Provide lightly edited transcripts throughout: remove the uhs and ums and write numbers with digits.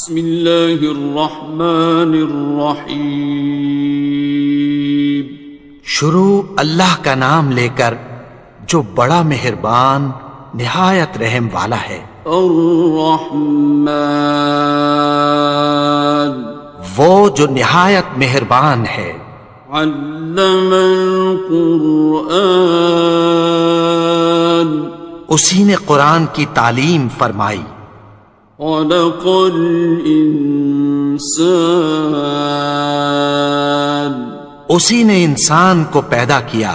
بسم اللہ الرحمن الرحیم. شروع اللہ کا نام لے کر جو بڑا مہربان نہایت رحم والا ہے. الرحمن وہ جو نہایت مہربان ہے. علم القرآن اسی نے قرآن کی تعلیم فرمائی. خلق الانسان اسی نے انسان کو پیدا کیا.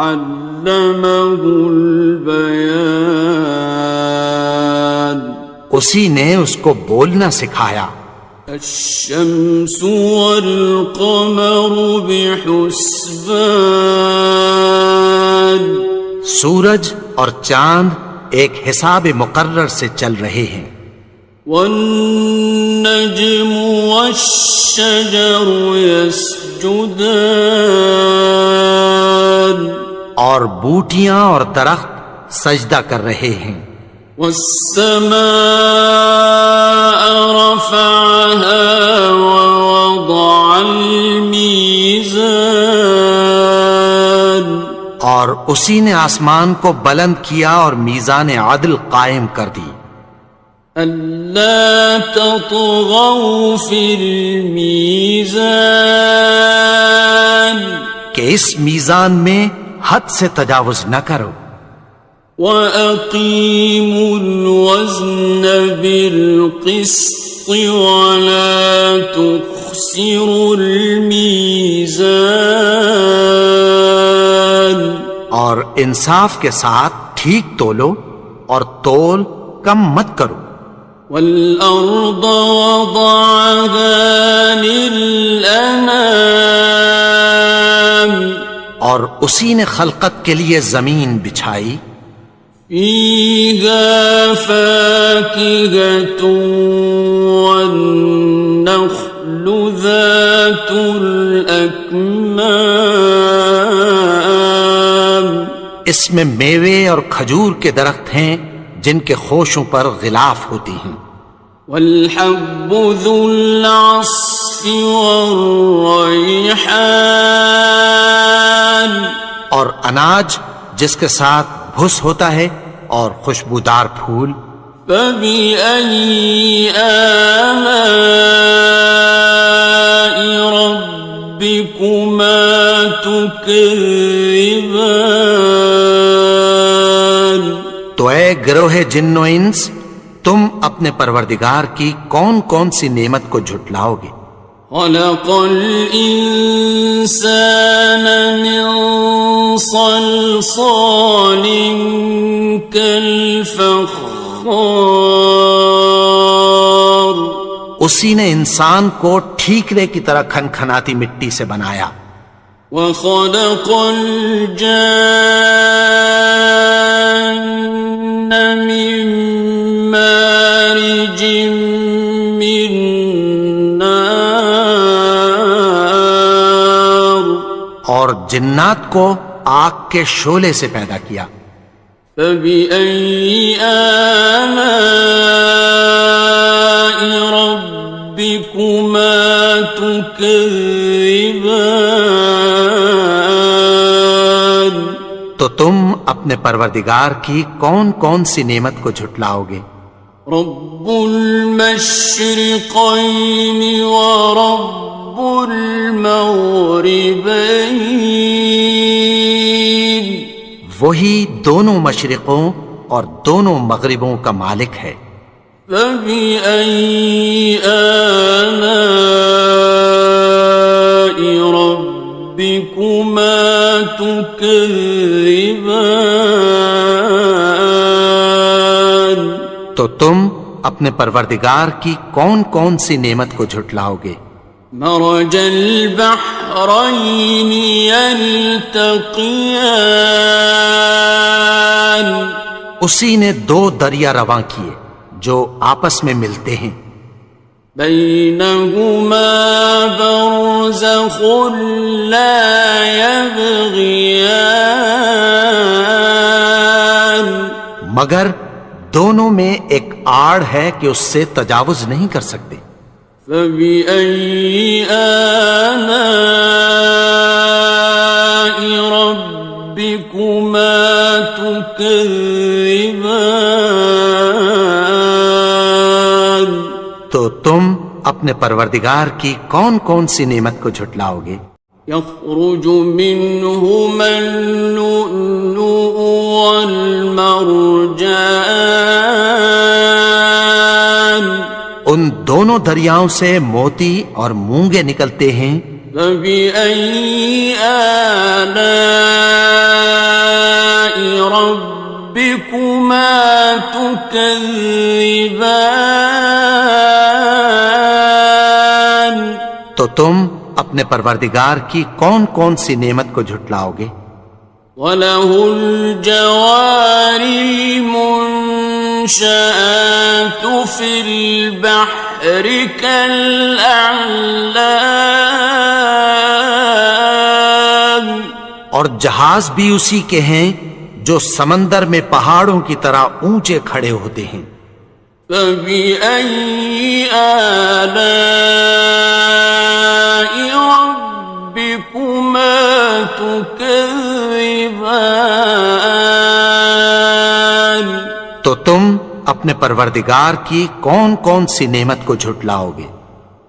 علمہ البیان اسی نے اس کو بولنا سکھایا. الشمس والقمر بحسبان سورج اور چاند ایک حساب مقرر سے چل رہے ہیں. والنجم والشجر يسجدان اور بوٹیاں اور درخت سجدہ کر رہے ہیں. والسماء رفعها ووضع الميزان اور اسی نے آسمان کو بلند کیا اور میزان عدل قائم کر دی. ألا تطغوا في الميزان کہ اس میزان میں حد سے تجاوز نہ کرو. وَأَقِيمُوا الْوَزْنَ بِالْقِسْطِ وَلَا تُخْسِرُوا الْمِيزَانَ اور انصاف کے ساتھ ٹھیک تولو اور تول کم مت کرو. وَالْأَرْضَ وَضَعَهَا لِلْأَنَامِ اور اسی نے خلقت کے لیے زمین بچھائی. فِيهَا فَاكِهَةٌ وَالنَّخْلُ ذَاتُ الْأَكْمَامِ اس میں میوے اور کھجور کے درخت ہیں جن کے خوشوں پر غلاف ہوتی ہیں. وَالْحَبُّ ذُو الْعَصْفِ وَالرَّيْحَانِ اور اناج جس کے ساتھ بھس ہوتا ہے اور خوشبودار پھول. فَبِأَيِّ آلَاءِ رَبِّكُمَا تُكَذِّبَانِ تو اے گروہ جن و انس تم اپنے پروردگار کی کون کون سی نعمت کو جھٹلاؤ گے. خلق الانسان من صلصال كالفخار اسی نے انسان کو ٹھیکرے کی طرح کھنکھناتی مٹی سے بنایا. وخلق الجان من مارج من نار اور جنات کو آگ کے شعلے سے پیدا کیا. فبأي آلاء ربكما تكذبان تو تم اپنے پروردگار کی کون کون سی نعمت کو جھٹلاؤ گے. رب المشرقين ورب المغربين وہی دونوں مشرقوں اور دونوں مغربوں کا مالک ہے. فبأي آلاء ربكما تكذبان تو تم اپنے پروردگار کی کون کون سی نعمت کو جھٹلاؤ گے. مرج البحرين يلتقيان اسی نے دو دریا رواں کیے جو آپس میں ملتے ہیں. بينهما برزخ لا يبغيان مگر دونوں میں ایک آڑ ہے کہ اس سے تجاوز نہیں کر سکتے۔ فبأي آلاء ربكما تكذبان؟ تو تم اپنے پروردگار کی کون کون سی نعمت کو جھٹلاؤ گے؟ يخرج منهما اللؤلؤ والمرجان، ان دونوں دریاؤں سے موتی اور مونگے نکلتے ہیں۔ فبأي آلاء ربكما تكذبان؟ تو تم اپنے پروردگار کی کون کون سی نعمت کو جھٹلاؤ گے؟ وَلَهُ الْجَوَارِ الْمُنشَآتُ فِي الْبَحْرِ كَالْأَعْلَامِ، اور جہاز بھی اسی کے ہیں جو سمندر میں پہاڑوں کی طرح اونچے کھڑے ہوتے ہیں۔ فَبِأَيِّ آلَاءِ رَبِّكُمَا تُكَذِّبَانِ؟ تو تم اپنے پروردگار کی کون کون سی نعمت کو جھٹلاؤ گے؟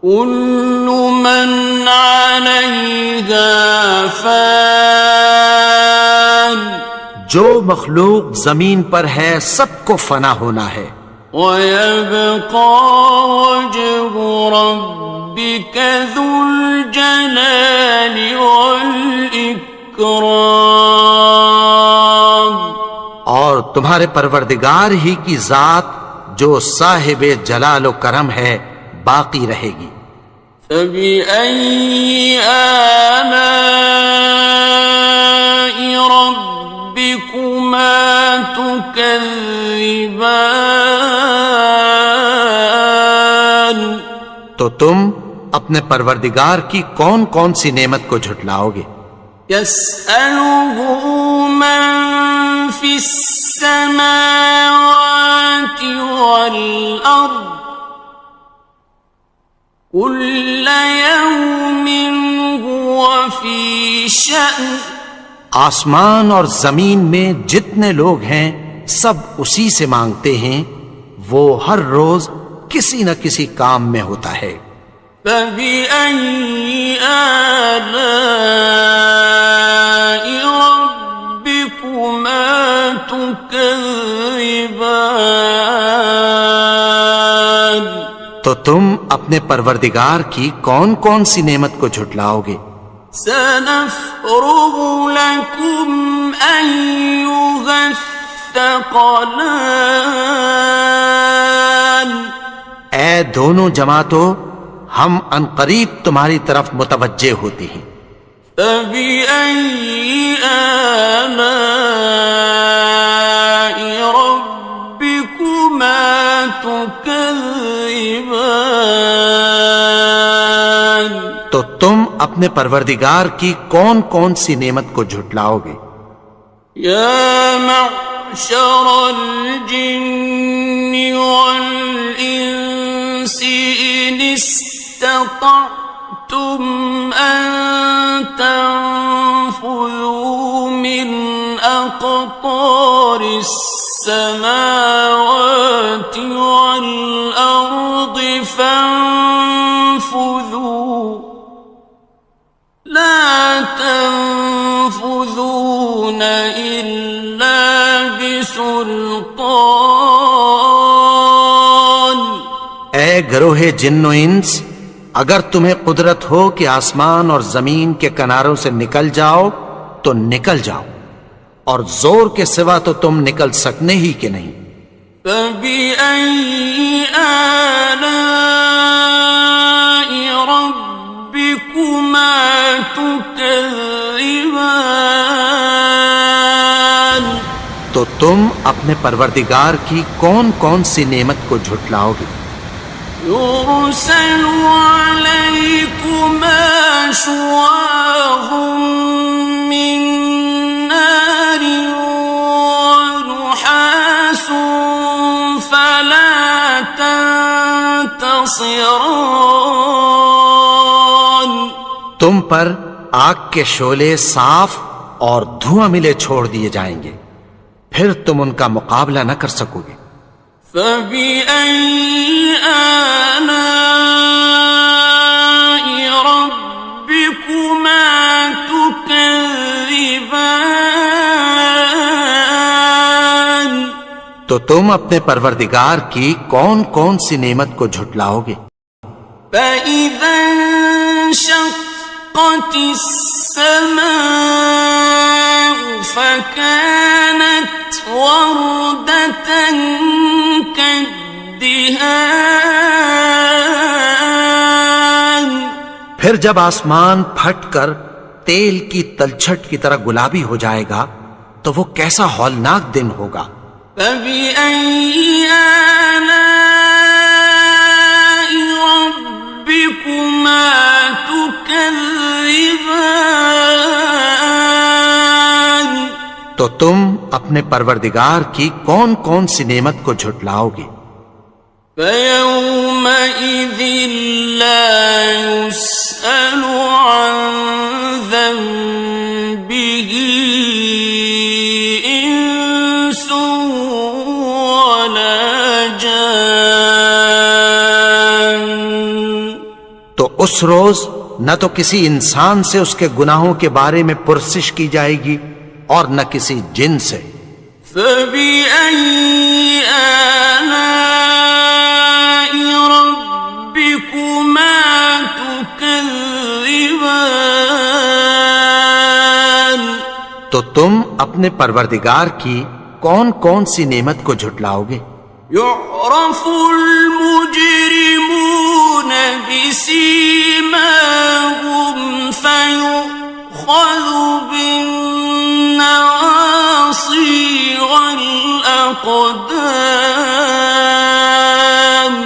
كُلُّ مَنْ عَلَيْهَا فَانٍ، جو مخلوق زمین پر ہے سب کو فنا ہونا ہے۔ وَيَبْقَى وَجْهُ رَبِّكَ ذُو الْجَلَالِ وَالْإِكْرَامِ، اور تمہارے پروردگار ہی کی ذات جو صاحب جلال و کرم ہے باقی رہے گی۔ فَبِأَيِّ آلَاءِ رَبِّكُمَا تُكَذِّبَانِ؟ تو تم اپنے پروردگار کی کون کون سی نعمت کو جھٹلاؤ گے؟ يَسْأَلُهُ مَن فِي السَّمَاوَاتِ وَالْأَرْضِ كُلَّ يَوْمٍ هُوَ فِي شَأْنٍ، آسمان اور زمین میں جتنے لوگ ہیں سب اسی سے مانگتے ہیں، وہ ہر روز کسی نہ کسی کام میں ہوتا ہے۔ فَبِأَيِّ آلَاءِ رَبِّكُمَا تُكَذِّبَانِ؟ تو تم اپنے پروردگار کی کون کون سی نعمت کو جھٹلاؤ گے؟ سَنَفْرُغُ لَكُمْ أَيُّهَ الثَّقَلَانِ، اے دونوں جماعتوں، ہم عنقریب تمہاری طرف متوجہ ہوتے ہیں۔ فَبِأَيِّ آلَاءِ رَبِّكُمَا تُكَذِّبَانِ؟ تو تم اپنے پروردگار کی کون کون سی نعمت کو جھٹلاؤ گے؟ يَا مَعْشَرَ الْجِنِّ وَالْإِنسِ إِنِ اسْتَطَعْتُمْ أَن تَنفُذُوا مِنْ أَقْطَارِ السَّمَاوَاتِ وَالْأَرْضِ فَانفُذُوا لَا تَنفُذُونَ إِلَّا بِسُلْطَانٍ۔ اے گروہ جن و انس، اگر تمہیں قدرت ہو کہ آسمان اور زمین کے کناروں سے نکل جاؤ تو نکل جاؤ، اور زور کے سوا تو تم نکل سکنے ہی کہ نہیں۔ فَبِأَيِّ آلَاءِ رَبِّكُمَا تُكَذِّبَانِ؟ تو تم اپنے پروردگار کی کون کون سی نعمت کو جھٹلاؤ گے؟ يُرْسَلُ عَلَيْكُمَا شُوَاظٌ مِّن نَّارٍ وَنُحَاسٌ فَلَا خاسران. تم پر آگ کے شعلے صاف اور دھواں ملے چھوڑ دیے جائیں گے، پھر تم ان کا مقابلہ نہ کر سکو گے۔ فَبِأَيِّ آلَاءِ رَبِّكُمَا تُكَذِّبَانِ. تو تم اپنے پروردگار کی کون کون سی نعمت کو جھٹلاؤ گے؟ فَإِذَا انشَقَّتِ السَّمَاءُ فَكَانَتْ وَرْدَةً كَالدِّهَانِ. پھر جب آسمان پھٹ کر تیل کی تلچھٹ کی طرح گلابی ہو جائے گا تو وہ کیسا ہولناک دن ہوگا۔ فَبِأَيِّ آلَاءِ رَبِّكُمَا تُكَذِّبَانِ. تو تم اپنے پروردگار کی کون کون سی نعمت کو جھٹلاؤ گے؟ فَيَوْمَئِذٍ لَا يُسْأَلُ عَنْ ذَنبِهِ إِنسٌ وَلَا جَانٌ. تو اس روز نہ تو کسی انسان سے اس کے گناہوں کے بارے میں پرسش کی جائے گی اور نہ کسی جن سے۔ فَبِأَيِّ آلَاءِ رَبِّكُمَا تُكَذِّبَانِ. تو تم اپنے پروردگار کی کون کون سی نعمت کو جھٹلاؤ گے؟ يُعْرَفُ الْمُجْرِمُونَ بِسِيمَاهُمْ فَيُؤْخَذُ بِالنَّوَاصِي وَالْأَقْدَامِ.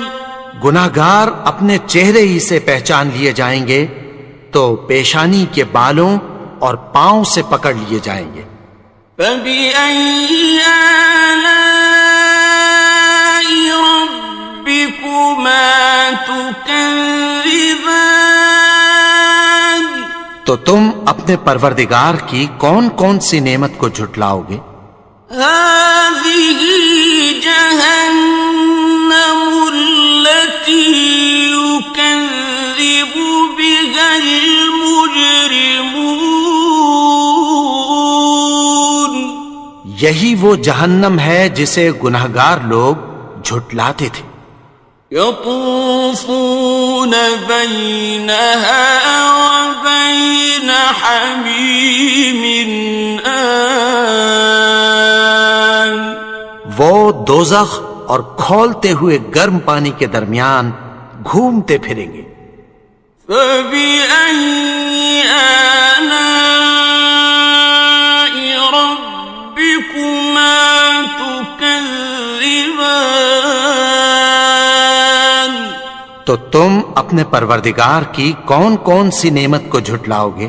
گناہگار اپنے چہرے ہی سے پہچان لیے جائیں گے تو پیشانی کے بالوں اور پاؤں سے پکڑ لیے جائیں گے۔ فَبِأَيِّ آلَاءِ رَبِّكُمَا تُكَذِّبَانِ. تو تم اپنے پروردگار کی کون کون سی نعمت کو جھٹلاؤ گے؟ هَٰذِهِ جَهَنَّمُ الَّتِي يُكَذِّبُ بِهَا الْمُجْرِمُونَ. یہی وہ جہنم ہے جسے گناہگار لوگ جھٹلاتے تھے۔ يَطُوفُونَ بَيْنَهَا وَبَيْنَ حَمِيمٍ آنٍ. وہ دوزخ اور کھولتے ہوئے گرم پانی کے درمیان گھومتے پھریں گے۔ فَبِأَيِّ آلَاءِ رَبِّكُمَا تُكَذِّبَانِ. تو تم اپنے پروردگار کی کون کون سی نعمت کو جھٹلاؤ گے؟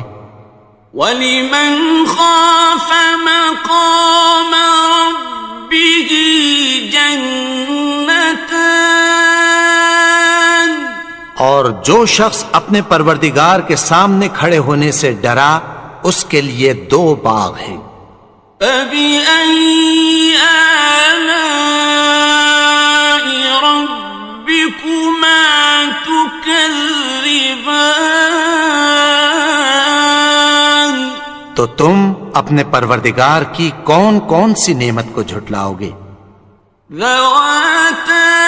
وَلِمَنْ خَافَ مَقَامَ رَبِّهِ جَنَّتَانِ. اور جو شخص اپنے پروردگار کے سامنے کھڑے ہونے سے ڈرا اس کے لیے دو باغ ہیں۔ فَبِأَيِّ آلَاءِ رَبِّكُمَا تُكَذِّبَانِ. تو تم اپنے پروردگار کی کون کون سی نعمت کو جھٹلاؤ گے؟ ذَوَاتَا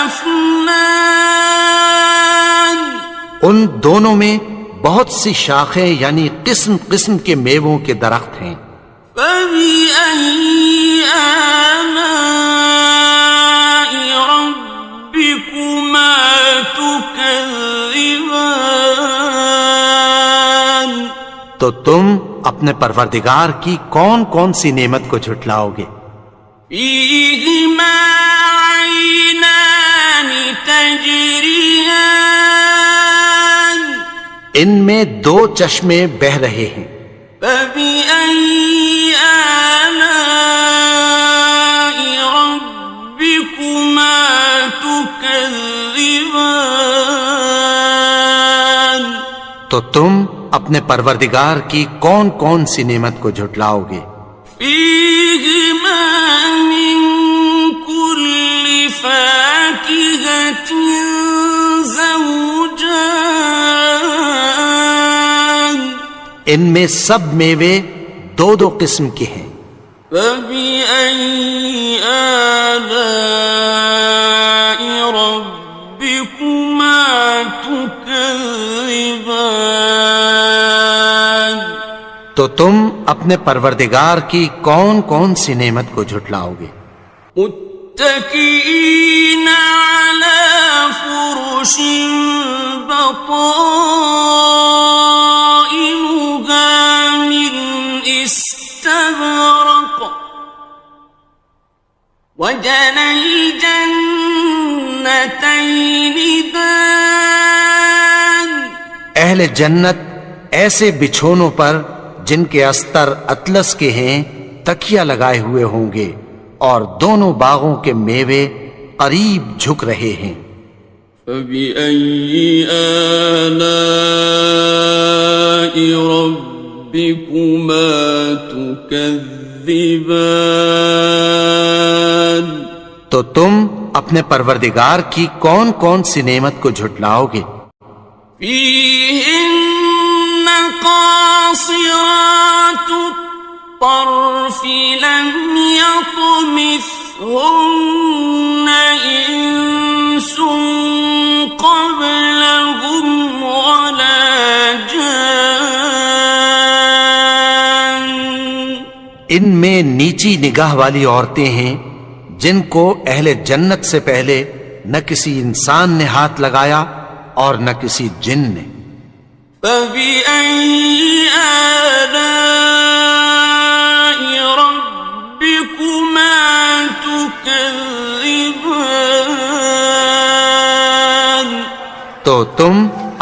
أَفْنَانٍ. ان دونوں میں بہت سی شاخیں یعنی قسم قسم کے میووں کے درخت ہیں۔ فَبِأَيِّ آلَاءِ رَبِّكُمَا تُكَذِّبَانِ. تو تم اپنے پروردگار کی کون کون سی نعمت کو جھٹلاؤ گے؟ فِيهِمَا عَيْنَانِ تَجْرِيَانِ. ان میں دو چشمے بہہ رہے ہیں۔ فَبِأَيِّ آلَاءِ رَبِّكُمَا تُكَذِّبَانِ. تكذبان تو تم اپنے پروردگار کی کون کون سی نعمت کو جھٹلاؤ گے؟ فيهما من كل فاكهة زوجان ان میں سب میوے دو دو قسم کے ہیں۔ فبأي آلاء ربكما تكذبان تو تم اپنے پروردگار کی کون کون سی نعمت کو جھٹلاؤ گے؟ متكئين على فرش بطائنها من استبرق وجنى الجنتين دان اہل جنت ایسے بچھونوں پر جن کے استر اطلس کے ہیں تکیہ لگائے ہوئے ہوں گے، اور دونوں باغوں کے میوے قریب جھک رہے ہیں۔ فبأي آلاء ربكما تكذبان تو تم اپنے پروردگار کی کون کون سی نعمت کو جھٹلاؤ گے؟ فيهن قاصرات الطرف لم يطمثهن إنس قبلهم ولا جان ان میں نیچی نگاہ والی عورتیں ہیں جن کو اہل جنت سے پہلے نہ کسی انسان نے ہاتھ لگایا اور نہ کسی جن نے۔ فبأي آلاء ربكما تكذبان تو تم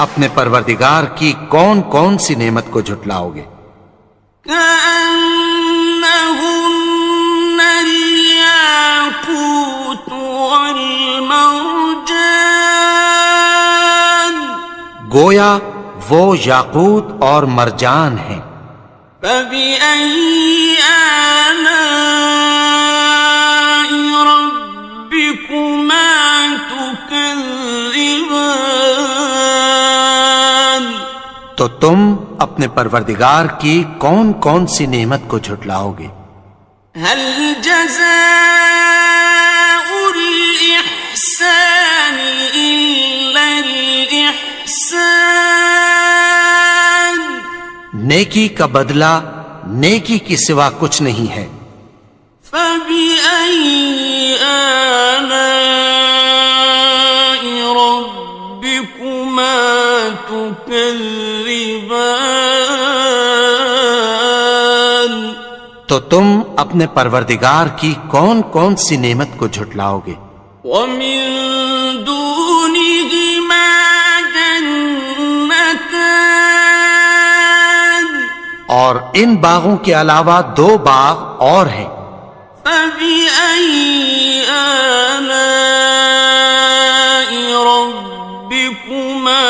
اپنے پروردگار کی کون کون سی نعمت کو جھٹلاؤ گے؟ كأنهن الياقوت والمرجان گویا وہ یاقوت اور مرجان ہیں۔ فبأي آلاء ربكما تكذبان تو تم اپنے پروردگار کی کون کون سی نعمت کو جھٹلاؤ گے؟ هل جزاء الإحسان إلا الإحسان نیکی کا بدلہ نیکی کی سوا کچھ نہیں ہے۔ فبأي آلاء ربكما تكذبان تو تم اپنے پروردگار کی کون کون سی نعمت کو جھٹلاؤ گے؟ ومن دونهما جنتان اور ان باغوں کے علاوہ دو باغ اور ہیں۔ فبأي آلاء ربكما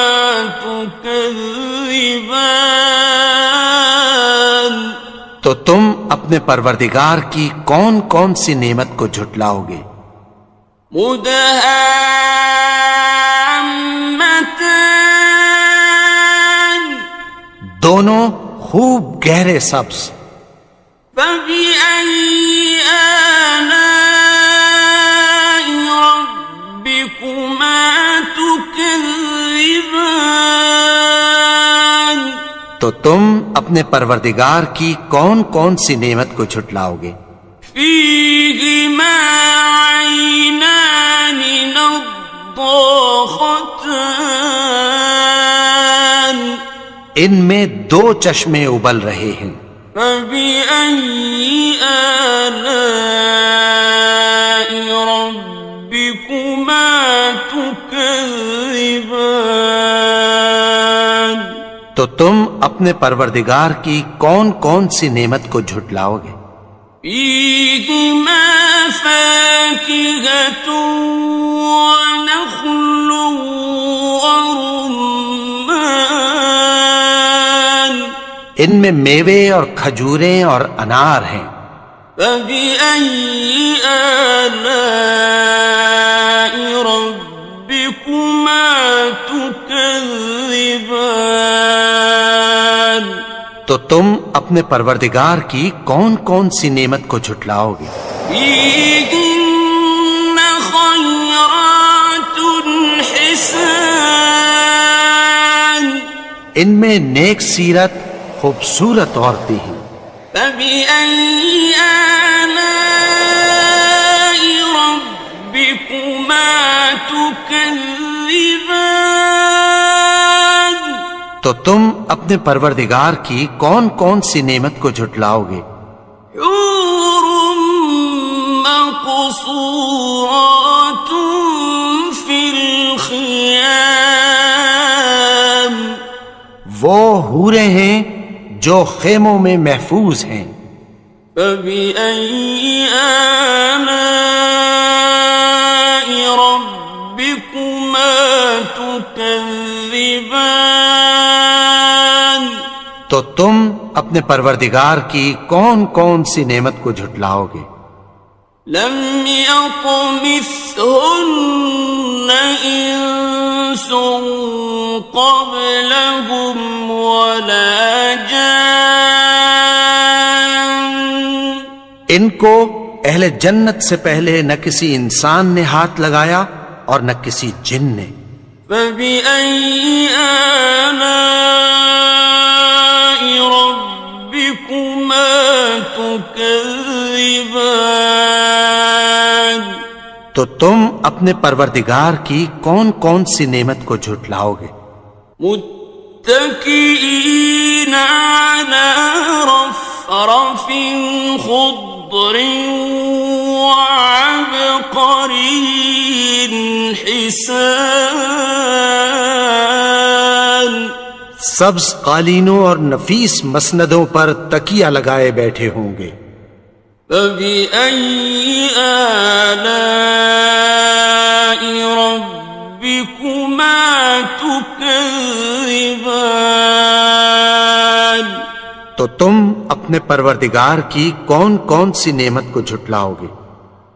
تكذبان تو تم اپنے پروردگار کی کون کون سی نعمت کو جھٹلاؤ گے؟ مدهامتان دونوں خوب گہرے سبز۔ فبأي آلاء ربكما تكذبان تو تم اپنے پروردگار کی کون کون سی نعمت کو جھٹلاؤ گے؟ فيهما عينان نضاختان ان میں دو چشمے ابل رہے ہیں۔ فبأي آلاء ربكما تكذبان تو تم اپنے پروردگار کی کون کون سی نعمت کو جھٹلاؤ گے؟ فيهما فاكهة ونخل ورمان ان میں میوے اور کھجوریں اور انار ہیں. فبأي آلاء ربكما تكذبان تو تم اپنے پروردگار کی کون کون سی نعمت کو جھٹلاؤ گے؟ فيهن خيرات حسان ان میں نیک سیرت خوبصورت عورتیں ہیں. فبأي آلاء ربكما تكذبان تو تم اپنے پروردگار کی کون کون سی نعمت کو جھٹلاؤ گے؟ حور مقصورات في الخيام وہ حوریں ہیں جو خیموں میں محفوظ ہیں. فبأي آلاء ربكما تكذبان تو تم اپنے پروردگار کی کون کون سی نعمت کو جھٹلاؤ گے؟ لم يطمثهن إنس قبلهم ولا جان ان کو اہل جنت سے پہلے نہ کسی انسان نے ہاتھ لگایا اور نہ کسی جن نے. فبأي آلاء ربكما تكذبان تو تم اپنے پروردگار کی کون کون سی نعمت کو جھٹلاؤ گے؟ متكئين على رفرف خضر وعبقري حسان سبز قالینوں اور نفیس مسندوں پر تکیہ لگائے بیٹھے ہوں گے. فبأي آلاء ربكما تكذبان تو تم اپنے پروردگار کی کون کون سی نعمت کو جھٹلاؤ گے؟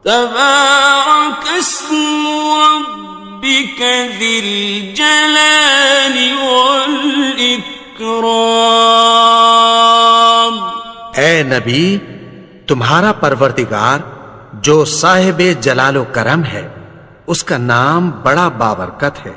تبارك اسم ربك ذي الجلال والإكرام اے نبی، تمہارا پروردگار جو صاحب جلال و کرم ہے، اس کا نام بڑا بابرکت ہے.